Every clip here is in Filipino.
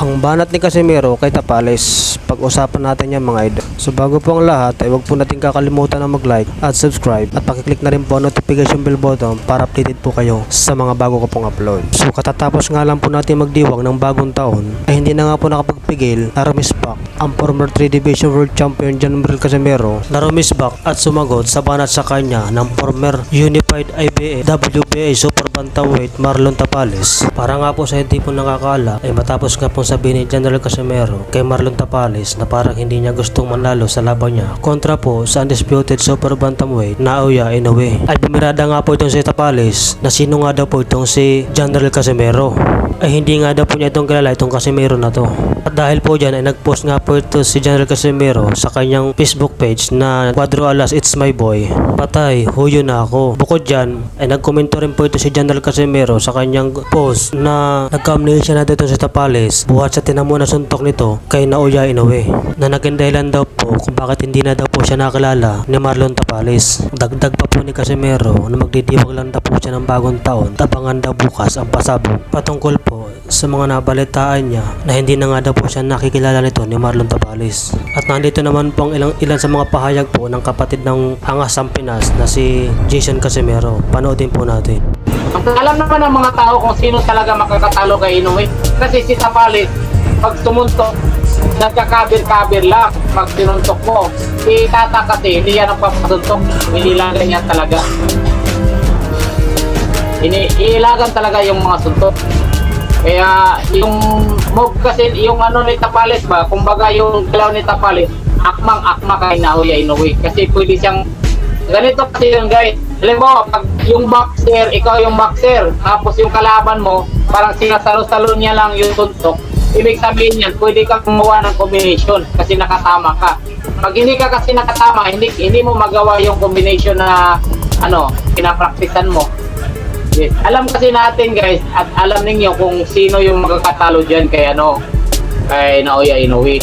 Ang banat ni Casimero kay Tapales. Pag-usapan natin yan mga idol. So bago po ang lahat ay huwag po natin kakalimutan na mag-like at subscribe at pakiclick na rin po ang notification bell button para updated po kayo sa mga bago ko pong upload. So katatapos nga lang po natin magdiwang ng bagong taon ay hindi na nga po nakapagpigil na rumisbak ang former 3 Division World Champion John Mariel Casimero na rumisbak at sumagot sa banat sa kanya ng former Unified IBA WBA Super Bantamweight Marlon Tapales. Para nga po sa hindi po nakakaala ay matapos nga po sabihin ni General Casimero kay Marlon Tapales na parang hindi niya gustong manalo sa laban niya kontra po sa undisputed Super Bantamweight Naoya Inoue. Ay bumirada nga po itong si Tapales na sino nga daw po itong si General Casimero. Ay hindi nga daw po niya itong kilala itong Casimero na to. At dahil po dyan ay nagpost nga po ito si General Casimero sa kanyang Facebook page na Cuadro Alas It's My Boy. Patay, huyo na ako. Bukod dyan ay nagkomento rin po ito si General Casimero sa kanyang post na nagka-amnesia na dito si Tapales buhat sa tinamo na suntok nito kay Naoya Inoue na naging dahilan daw po kung bakit hindi na daw po siya nakilala ni Marlon Tapales. Dagdag pa po ni Casimero na magdidiwag lang daw po siya ng bagong taon, tabangan daw bukas ang pasabog patungkol po sa mga nabalitaan niya na hindi na nga daw po siya nakikilala nito ni Marlon Tapales. At nandito naman po ang ilan sa mga pahayag po ng kapatid ng Angas ang Pinas na si Jason Casimero. Panoodin po natin. Alam naman ng mga tao kung sino talaga makakatalo kay Inoue. Kasi si Tapales, pag tumuntok, nagkakabir-kabir lang pag tinuntok mo. Si Tata kasi, hindi yan ang papatuntok. Inilagan niya talaga. Inilagan talaga yung mga suntok. Kaya yung move kasi, yung ano ni Tapales ba, kumbaga yung galaw ni Tapales, akmang-akma kay Naoya Inoue. Kasi pwede siyang, ganito kasi yun guys. Alam mo, pag yung boxer, ikaw yung boxer, tapos yung kalaban mo, parang sinasalo-salo niya lang yung tuntok. Ibig sabihin yan, pwede kang gumawa ng combination kasi nakatama ka. Pag hindi ka kasi nakatama, hindi mo magawa yung combination na pinapraktisan mo. Yes. Alam kasi natin guys, at alam ninyo kung sino yung makakatalo dyan kay Naoya Inoue.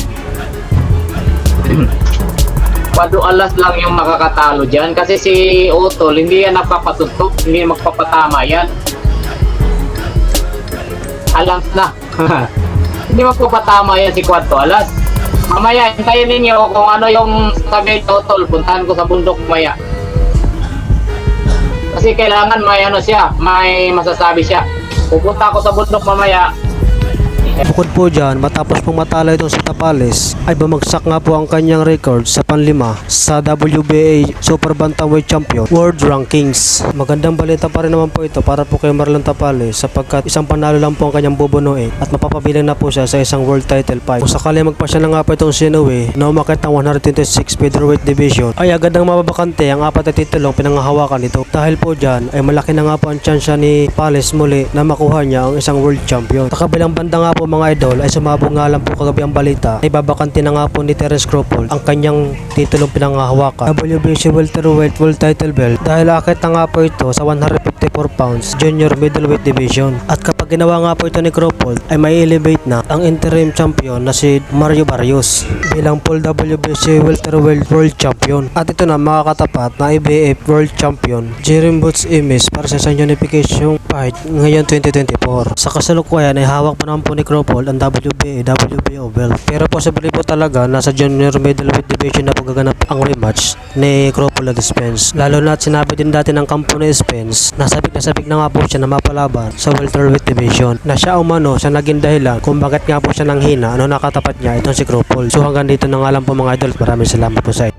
Cuadro Alas lang yung makakatalo dyan kasi si Otol hindi yan nagpapatutok, hindi magpapatama yan. Alam na. Hindi magpapatama yan si Cuadro Alas. Mamaya hintayin ninyo kung ano yung sabi ni Otol, puntahan ko sa bundok mamaya. Kasi kailangan may masasabi siya. Pupunta ako sa bundok mamaya. Bukod po dyan, matapos pong matalo itong si Tapales, ay bumagsak nga po ang kanyang record sa panlima sa WBA Super Bantamweight Champion World Rankings. Magandang balita pa rin naman po ito para po kay Marlon Tapales sapagkat isang panalo lang po ang kanyang bubunuin at mapapabilang na po siya sa isang world title fight. Kung sakali magpasya na nga po itong si Inoue na umakit ng 126 featherweight division, ay agad ang mababakante ang 4 na titulong pinangahawakan nito. Dahil po dyan ay malaki na nga po ang tsansya ni Tapales muli na makuha niya ang isang world champion. Sa kabilang banda nga po mga idol ay sumabog nga lang po kagabi ang balita ay babakante na nga po ni Terence Crawford ang kanyang titulong pinangahawakan WBC welterweight world title belt dahil akit na nga po ito sa 154 pounds junior middleweight division. At kapag ginawa nga po ito ni Crawford ay may elevate na ang interim champion na si Mario Barrios bilang full WBC welterweight world champion. At ito na makakatapat na IBF world champion Jeremy Boots Imis para sa unification fight ngayon 2024. Sa kasalukuyan ay hawak pa naman po ni Crawford ang WBA WBO belt. Pero posible po talaga nasa junior middleweight division na pagaganap ang rematch ni Crawford at Spence. Lalo na at sinabi din dati ng kampo ni Spence na sabik na nga po siya na mapalaban sa welterweight division na siya umano siya naging dahilan kung bakit nga po siya nang hina nakatapat niya itong si Crawford. So hanggang dito na nga lang po mga idol. Maraming salamat po sa